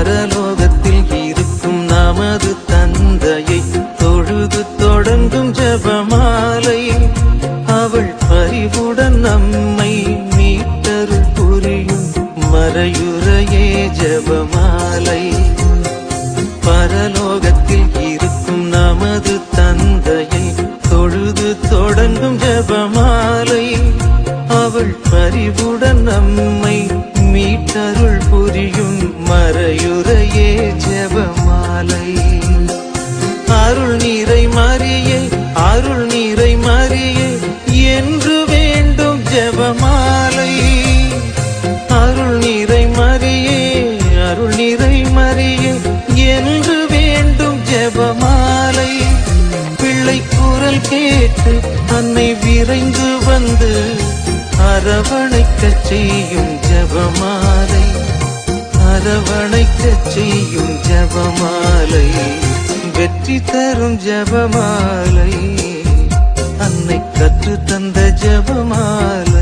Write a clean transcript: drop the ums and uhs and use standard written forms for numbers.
பரலோகத்தில் இருக்கும் நமது தந்தையை தொழுது தொடங்கும் ஜெபமாலை. அவள் பரிவுடன் நம்மை மீட்டருள் புரியும் மறையுறையே ஜெபமாலை. பரலோகத்தில் இருக்கும் நமது தந்தையை தொழுது தொடங்கும் ஜெபமாலை. அவள் பரிவுடன் நம்மை மீட்டருள் புரியும் மறையுறையே ஜெபமாலை. அருள் நீரை மரியே, அருள் நீரை மரியே என்று வேண்டும் ஜெபமாலை. அருள் நீரை மரியே, அருள் நீரை மரியே என்று வேண்டும் ஜெபமாலை. பிள்ளை குரல் கேட்டு அன்னை விரைந்து வந்து அரவணைக்கச் செய்யும் ஜெபமாலை. அரவணைக்கச் செய்யும் ஜெபமாலை. வெற்றி தரும் ஜெபமாலை. அன்னை கற்று தந்த ஜெபமாலை.